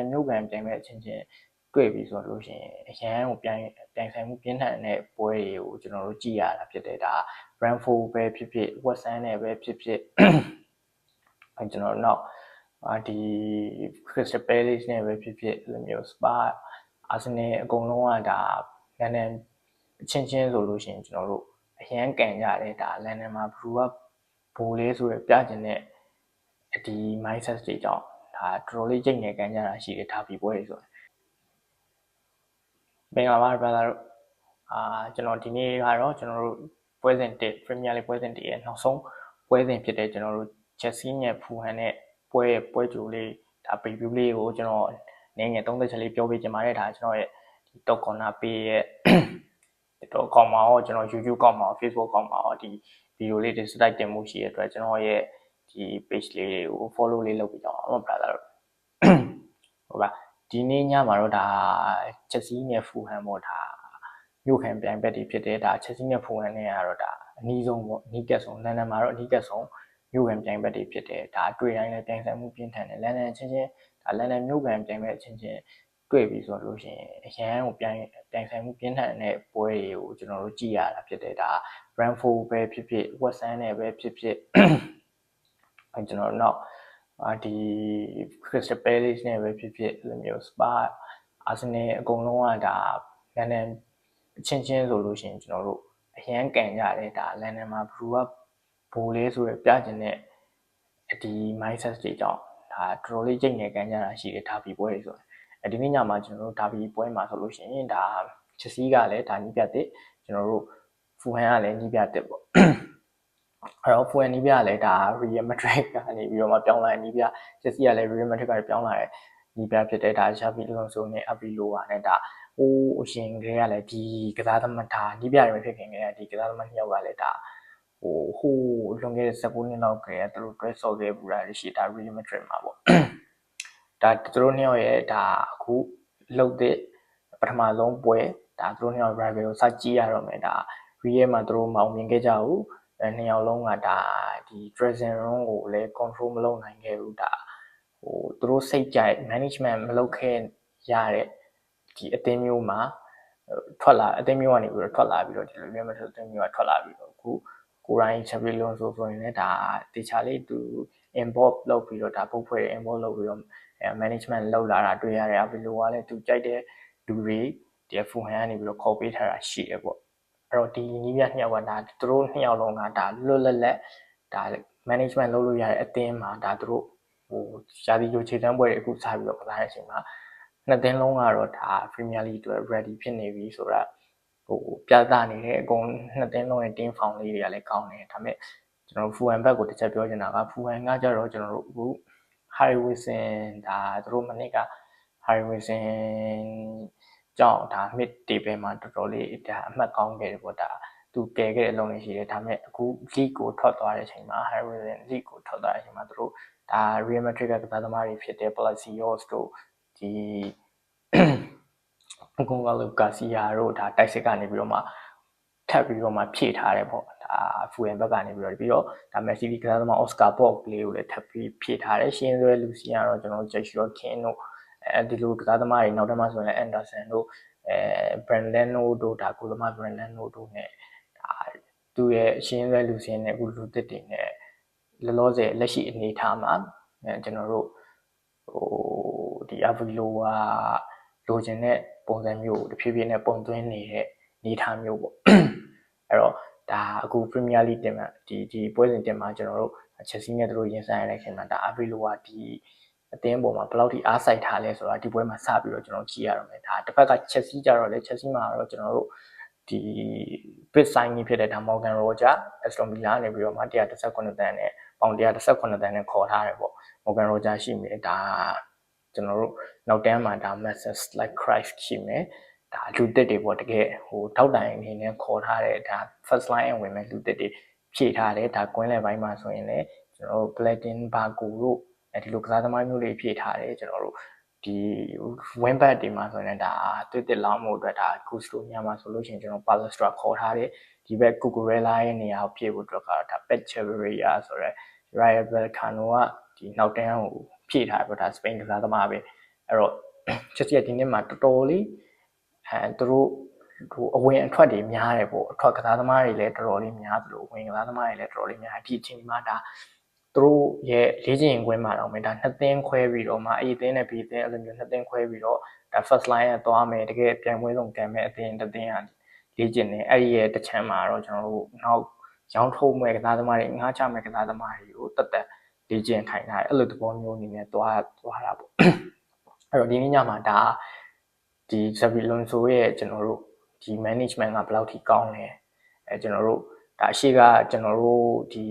မျိုးကန်ပြိုင်မဲ့အချင်းချင်းတွေ့ပြီဆိုလို့ရှိရင်အရန်ကိုပြိုင်ဆိုင်မှုပြင်းထန်တဲ့ပွဲတွေကိုကျွန်တော်တို့ကြည့်ရတာဖြစ်တယ်ဒါ Brentford ပဲဖြစ်ဖြစ် West Ham နဲ့ပဲဖြစ်ဖြစ်ကျွန်တော်တို့ဒီ Crystal Palace နဲ့ပဲဖြစ်ဖြစ်လိုမျိုး Spa Arsenal အကုန်လုံးကဒါလန်ဒန်အချင်းချင်းဆိုလို့ရှိရင်ကျွန်တော်တို့အရန်ကန်ကြတယ်ဒါလန်ဒန်မှာဘလူးကဘိုးလေးဆိုရပြကျင်တဲ့ဒီ mindset တွေကြောင့်ဒါတော်တော်လေးကြိတ်နေကန်ကြတာရှိတယ်ဒါပြီးပွဲတွေဆိုမင်္ဂလာပါ brother တို့ကျွန်တော်ဒီနေ့ကတော့ကျွန်တော်တို့ပွဲစဉ်1 Premier League ပွဲစဉ်1ရဲ့နောက်ဆုံးပွဲစဉ်ဖြစ်တဲ့ကျွန်တော်တို့ Chelsea နဲ့ Fulham နဲ့ပွဲကြိုလေးဒါ preview လေးကိုကျွန်တော်နည်းငယ်30ချက်လေးပြောပြချင်ပါတယ်ဒါကျွန်တော်ရဲ့ဒီ Top Corner page ရဲ့တော့ကောင်းပါအောင်ကျွန်တော် YouTube ကောင်းပါအောင် Facebook ကောင်းပါအောင်ဒီ video လေးတွေစတိုက်တင်မှုရှိတဲ့အတွက်ကျွန်တော်ရဲ့ဒီ page လေးကို follow လေးလုပ်ပြီးတော့အောင် brother တို့ဟုတ်ပါဒီနေ့ညမှာတော့ဒါ Chelsea နဲ့ Fulham ပေါ့ဒါမြို့ခံပြိုင်ဘက်တွေဖြစ်တယ်ဒါ Chelsea နဲ့ Fulham နဲ့ကတော့ဒါအနည်းဆုံးပေါ့အနည်းကဆုံးလန်ဒန်မှာတော့အနည်းကဆုံးမြို့ခံပြိုင်ဘက်တွေဖြစ်တယ်ဒါတွေ့တိုင်းလည်းပြိုင်ဆိုင်မှုပြင်းထန်တယ်လန်ဒန်ချင်းချင်းဒါလန်ဒန်မြို့ခံပြိုင်ဘက်ချင်းချင်းတွေ့ပြီဆိုလို့ရှိရင်အရန်ကိုပြိုင်ဆိုင်မှုပြင်းထန်တဲ့ပွဲတွေကိုကျွန်တော်တို့ကြည့်ရတာဖြစ်တယ်ဒါ Brentford ပဲဖြစ်ဖြစ် West Ham နဲ့ပဲဖြစ်ဖြစ်ကျွန်တော်တို့ဒီ Crystal Palace နဲ့ပဲဖြစ်ဖြစ်လိုမျိုး Spa Arsenal အကုန်လုံးကဒါလန်ဒန်အချင်းချင်းဆိုလို့ရှိရင်ကျွန်တော်တို့အရန်ကန်ကြတယ်ဒါလန်ဒန်မှာဘလူးကဘိုးလေးဆိုရပြကျင်တဲ့ဒီ mindset တွေကြောင့်ဒါတော်တော်လေးကြိတ်နေကန်ကြတာရှိတယ်ဒါပြီးပွဲတွေဆိုဒီနေ့ညမှာကျွန်တော်တို့ဒါပြီးပွဲမှာဆိုလို့ရှိရင်ဒါ Chelsea ကလည်းဒါနီးပြတဲ့ကျွန်တော်တို့ Fulham ကလည်းနီးပြတဲ့ပေါ့အဲ့တော့ Fulham နီးပြလည်းဒါ Real Madrid ကနေပြီးတော့မှပြောင်းလာတဲ့နီးပြ Chelsea ကလည်း Real Madrid ကနေပြောင်းလာတဲ့နီးပြဖြစ်တဲ့ဒါ Xabi Alonso နဲ့ Arbeloa နဲ့ဒါအရှင်ကလေးကလည်းဒီကစားသမားဒါနီးပြတွေဖြစ်ခင်ကဒီကစားသမားနှစ်ယောက်ကလည်းဒါဟိုလွန်ခဲ့တဲ့19နှစ်လောက်ကသူတို့တွဲဆော်ခဲ့ပူတာရှိဒါ Real Madrid မှာပေါ့ဒါသူတို့နှစ်ယောက်ရဲ့ဒါအခုလုပ်တဲ့ပထမဆုံးပွဲဒါသူတို့နှစ်ယောက် rival ကိုစကြည့်ရတော့မယ်ဒါ Real မှာသူတို့မအောင်မြင်ခဲ့ကြဘူးနှစ်ယောက်လုံးကဒါဒီ dressing room ကိုလည်း control မလုပ်နိုင်ခဲ့ဘူးဒါသူတို့စိတ်ကြိုက် management မလုပ်ခဲ့ရတဲ့ဒီအသင်းမျိုးမှာထွက်လာအသင်းမျိုးကနေပြီးတော့ထွက်လာပြီးတော့ဒီလိုမျိုးမဆိုအသင်းမျိုးကထွက်လာပြီးတော့အခုကိုရိုင်း Xabi Alonso ဆိုရင်လည်းဒါတေချာလေးသူ involve လုပ်ပြီးတော့ဒါပုတ်ဖွဲ့ involve လုပ်ပြီးတော့management လုပ်လာတာတွေ့ရတယ်အဘီလိုကလည်းသူကြိုက်တဲ့လူတွေဒီ Fulham ကနေပြီးတော့ခေါ်ပေးထားတာရှိတယ်ပေါ့အဲ့တော့ဒီနီးပြနှစ်ယောက်ကဒါသူတို့နှစ်ယောက်လုံးကဒါလွတ်လပ်လက်ဒါ management လုပ်လို့ရတဲ့အသင်းမှာဒါသူတို့ရှားဒီလိုခြေတန်းပွဲတွေအခုစပြီးတော့ကစားတဲ့အချိန်မှာနှစ်သင်းလုံးကတော့ဒါ Premier League အတွက် ready ဖြစ်နေပြီဆိုတော့ပြသနေတဲ့အကုန်နှစ်သင်းလုံးရဲ့ team form လေးတွေကလည်းကောင်းတယ်ဒါပေမဲ့ကျွန်တော် Fulham ဘက်ကိုတစ်ချက်ပြောချင်တာက Fulham ကကြတော့ကျွန်တော်တို့အခု Harry Wilson ဒါသူတို့မနစ်က Harry Wilson ကြောင့်ဒါ mid table မှာတော်တော်လေးဒါအမှတ်ကောင်းခဲ့တယ်ပေါ့ဒါသူကယ်ခဲ့တဲ့အလုံးလေးရှိတယ်ဒါပေမဲ့အခု league ကိုထွက်သွားတဲ့အချိန်မှာ Harry Wilson league ကိုထွက်သွားတဲ့အချိန်မှာသူတို့ဒါ Real Madrid ကကစားသမားတွေဖြစ်တဲ့ Palacios တို့ဒီGonzalo Garcia တို့ဒါတိုက်စစ်ကနေပြီးတော့မှထပ်ပြီးတော့မှဖြည့်ထားတယ်ပေါ့ဒါ Fulham ဘက်ကနေပြီးတော့ဒါ Messi ကစားသမား Oscar Bob လေးကိုလည်းထပ်ပြီးဖြည့်ထားတယ်ရှင်းသွဲလူစီကတော့ကျွန်တော်တို့ Joshua King တို့ဒီလိုကစားသမားတွေနောက်ထပ်မှဆိုရင်လည်း Anderson တို့Brandon တို့ဒါကိုသမား Brandon တို့နဲ့ဒါသူ့ရဲ့ရှင်းသွဲလူစီနဲ့အခုလူသစ်တွေနဲ့လောဆယ်လက်ရှိအနေထားမှာကျွန်တော်တို့ဒီ Aveloa လိုချင်တဲ့ပုံစံမျိုးတဖြည်းဖြည်းနဲ့ပုံသွင်းနေတဲ့နေထားမျိုးပေါ့အဲ့တော့ဒါအခု Premier League တင်မှာဒီပွဲစဉ်တင်မှာကျွန်တော်တို့ Chelsea နဲ့တို့ရင်ဆိုင်ရတဲ့အချိန်မှာဒါ Aveloa ဒီအသင်းပေါ်မှာဘယ်လောက်ထိအားစိုက်ထားလဲဆိုတာဒီပွဲမှာစပြီးတော့ကျွန်တော်ကြည့်ရတော့မယ်ဒါတစ်ဖက်က Chelsea ကြတော့လေ Chelsea မှာတော့ကျွန်တော်တို့ဒီ bid signing ဖြစ်တဲ့ဒါ Morgan Roger Aston Villa နေပြီးတော့မှ118တန်းနဲ့ပေါင်118တန်းနဲ့ခေါ်ထားတယ်ပေါ့ Morgan Roger ရှိမယ်ဒါကျွန်တော်တို့နောက်တန်းမှာဒါ Masters like Christ ရှိမယ်ဒါလူသစ်တွေပေါ့တကယ်ထောက်တိုင်အနေနဲ့ခေါ်ထားတဲ့ဒါ first line ဝင်မဲ့လူသစ်တွေဖြည့်ထားတယ်ဒါကွင်းလယ်ပိုင်းမှာဆိုရင်လည်းကျွန်တော်တို့ Platin Bago တို့ဒီလိုကစားသမားမျိုးတွေဖြည့်ထားတယ်ကျွန်တော်တို့ဒီ win back တွေမှာဆိုရင်ဒါတွေ့တက်လောင်းမှုအတွက်ဒါ Gusto ညမှာဆိုလို့ရှိရင်ကျွန်တော် Palestra ခေါ်ထားတယ်ဒီဘက် Cucurella ရဲ့နေရာကိုဖြည့်ဖို့အတွက်ကတော့ဒါ Pet Chavarria ဆိုရဲ Rayo Vallecano ကဒီနောက်တန်းကိုဖြည့်ထားတယ်ပေါ့ဒါ Spain ကစားသမားပဲ အဲ့တော့ ချက်စီကဒီနေ့မှာတော်တော်လေးသူတို့အဝင်အထွက်တွေများတယ်ပေါ့အထွက်ကစားသမားတွေလည်းတော်တော်လေးများသလိုဝင်ကစားသမားတွေလည်းတော်တော်လေးများဒီအချိန်မှာဒါသူတို့ရဲ့လေ့ကျင့်ကွင်းမှာတော့ဒါ2သင်းခွဲပြီးတော့မှAသင်းနဲ့Bသင်းအဲ့လိုမျိုး2သင်းခွဲပြီးတော့ဒါ first line ကသွားမယ်တကယ်ပြိုင်ပွဲဆုံးကန်မဲ့အသင်းတစ်သင်းကလေ့ကျင့်နေအဲ့ဒီရဲ့တစ်ချမ်းမှာတော့ကျွန်တော်တို့နောက်ရောင်းထုတ်မဲ့ကစားသမားတွေငှားချမဲ့ကစားသမားတွေကိုတက်လေ့ကျင့်ခိုင်းထားတယ်အဲ့လိုသဘောမျိုးအနေနဲ့သွားတာပေါ့အဲ့တော့ဒီနေ့ညမှာဒါဒီ Xabi Alonso ရဲ့ကျွန်တော်တို့ဒီ management ကဘယ်လောက်ထိကောင်းလဲကျွန်တော်တို့ဒါအရှိကကျွန်တော်တို့ဒီ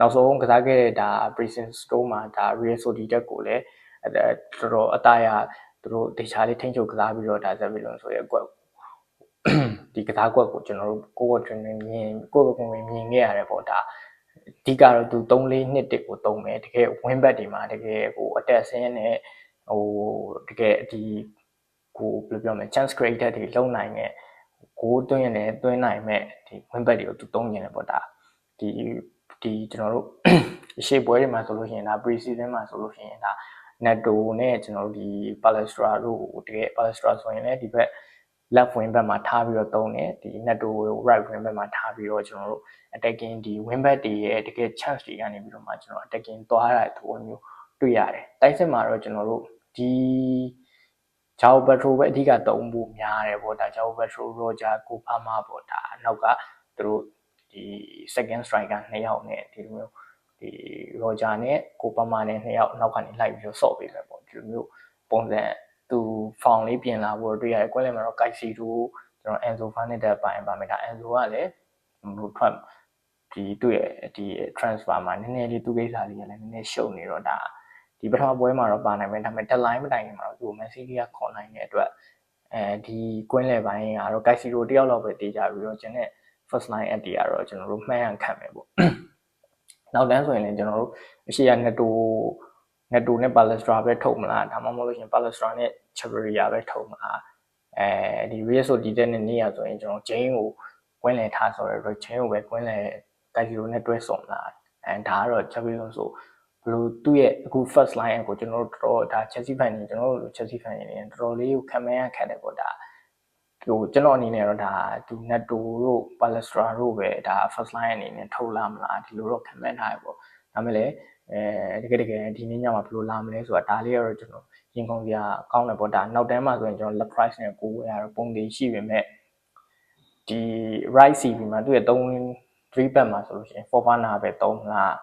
နောက်ဆုံးကစားခဲ့တဲ့ဒါ Precision Store မှာဒါ Real Sociedad ကိုလည်းတော်တော်အသားရသူတို့ဒေချာလေးထိန်းချုပ်ကစားပြီးတော့ဒါ Xabi Alonso ရဲ့ကွက်ဒီကစားကွက်ကိုကျွန်တော်တို့ကိုယ်ကိုမြင်ခဲ့ရတယ်ပေါ့ဒါအဓိကတော့သူ3-4-2-1ကိုတုံးမယ်တကယ် win back တွေမှာတကယ်ဟိုအတက်ဆင်းနဲ့ဟိုတကယ်ဒီကိုဘယ်လိုပြောမလဲ chance creator တွေလုံနိုင်တဲ့ကိုသွင်းရတယ်သွင်းနိုင်မဲ့ဒီ win back တွေကိုသူတုံးနေတယ်ပေါ့ဒါဒီကျွန်တော်တို့ရှေ့ပွဲတွေမှာဆိုလို့ရှိရင်ဒါ pre-season မှာဆိုလို့ရှိရင်ဒါ Neto နဲ့ကျွန်တော်တို့ဒီ Palestra တို့တကယ် Palestra ဆိုရင်လည်းဒီဘက် left wing back မှာထားပြီးတော့တုံးတယ်ဒီ Neto right wing back မှာထားပြီးတော့ကျွန်တော်တို့ attacking ဒီ wing back တွေရဲ့တကယ် chance တွေကနေပြီးတော့မှကျွန်တော် attacking သွားတဲ့သဘောမျိုးတွေ့ရတယ်တိုက်စစ်မှာတော့ကျွန်တော်တို့ဒီ João Pedro ပဲအဓိကတုံးဖို့များတယ်ပေါ့ဒါ João Pedro Roger Copama ပေါ့ဒါနောက်ကသူတို့ဒီ second striker 2ယောက်နဲ့ဒီလိုမျိုးဒီ Roger နဲ့ Copama နဲ့2ယောက်နောက်ကနေလိုက်ပြီးတော့ဆော့ပေးမယ်ပေါ့ဒီလိုမျိုးပုံစံသူ foul လေးပြင်လာဖို့တွေ့ရတယ်ကွက်လက်မှာတော့ Caicedo ကျွန်တော် Enzo Fernandez ပိုင်းပါမယ်ဒါ Enzo ကလည်းဟိုထွက်ဒီတွေ့ရဒီ transfer မှာနည်းနည်းလေးသူကိစ္စလေးကလည်းနည်းနည်းရှုပ်နေတော့ဒါဒီပထမပွဲမှာတော့ပါနိုင်မယ်ဒါပေမဲ့ deadline မတိုင်ခင်မှာတော့သူ့ Man City ကခေါ်နိုင်တဲ့အတွက်ဒီကွင်းလယ်ပိုင်းကတော့ Caicedo တယောက်လောက်ပဲတေးကြပြီးတော့ကျွန်တော် first line at တွေကတော့ကျွန်တော်တို့မှန်းရခံမယ်ပေါ့နောက်တန်းဆိုရင်လည်းကျွန်တော်တို့အရှိရ Neto နဲ့ Palestra ပဲထုတ်မလားဒါမှမဟုတ်လို့ရှိရင် Palestra နဲ့ Chavarria ပဲထုတ်မလားဒီ Real Sociedad နဲ့နေရဆိုရင်ကျွန်တော် Jane ကိုကွင်းလယ်ထားဆိုတော့ Jane ကိုပဲကွင်းလယ် Caicedo နဲ့တွဲဆုံမလားဒါကတော့ Xabi Alonso ဘလို့သူ့ရဲ့အခု first line ကိုကျွန်တော်တို့တော်ဒါ Chelsea fan တွေကျွန်တော်တို့ Chelsea fan တွေတော်တော်လေးကိုခံမရခက်တယ်ပေါ့ဒါဟိုကျွန်တော်အနေနဲ့တော့ဒါသူ Neto တို့ Palestra တို့ပဲဒါ first line အနေနဲ့ထုတ်လာမလားဒီလိုတော့ခံမှန်းထားရပေါ့ဒါမဲ့လည်းတကယ်ဒီနေ့ညမှာဘယ်လိုလာမလဲဆိုတာဒါလေးကတော့ကျွန်တော်ရင်ခုန်စရာကောင်းတယ်ပေါ့ဒါနောက်တန်းမှာဆိုရင်ကျွန်တော် left price နဲ့ကိုဝယ်ရတော့ပုံသေးရှိပေမဲ့ဒီ right CV မှာသူ့ရဲ့3 back မှာဆိုလို့ရှိရင် Fofana ပဲတုံးလား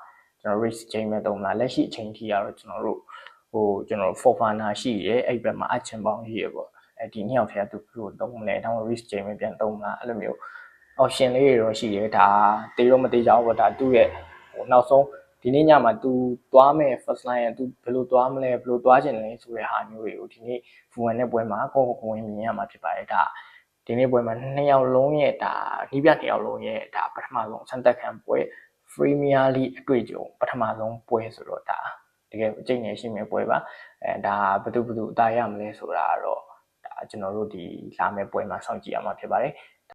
ကျွန်တော် Reece James ပဲတုံးလားလက်ရှိအချိန်ထိကတော့ကျွန်တော်တို့ကျွန်တော် Fofana ရှိရဲအဲ့ဘက်မှာအချင်ပေါင်းရှိရပေါ့ဒီနှစ်ယောက်ထဲကသူဘယ်လိုတုံးမလဲဒါမှမဟုတ် Reece James ပြန်တုံးလားအဲ့လိုမျိုး option လေးတွေတော့ရှိတယ်ဒါတေးတော့မတေးကြဘူးပေါ့ဒါသူ့ရဲ့နောက်ဆုံးဒီနေ့ညမှာသူသွားမဲ့ first line ကသူဘယ်လိုသွားမလဲဘယ်လိုသွားချင်လဲဆိုတဲ့ဟာမျိုးတွေကိုဒီနေ့ Fuan နဲ့ပွဲမှာကိုဝင်မြင်ရမှာဖြစ်ပါတယ်ဒါဒီနေ့ပွဲမှာ2ယောက်လုံးရဲ့ဒါနှီးပြ2ယောက်လုံးရဲ့ဒါပထမဆုံးအဆင့်သက်ခံပွဲ Premier League အတွေ့အကြုံပထမဆုံးပွဲဆိုတော့ဒါတကယ်အကျိတ်နေရှိမဲ့ပွဲပါဒါဘယ်သူအသာရမလဲဆိုတာတော့ဒါကျွန်တော်တို့ဒီလာမဲ့ပွဲမှာစောင့်ကြည့်ရမှာဖြစ်ပါတယ်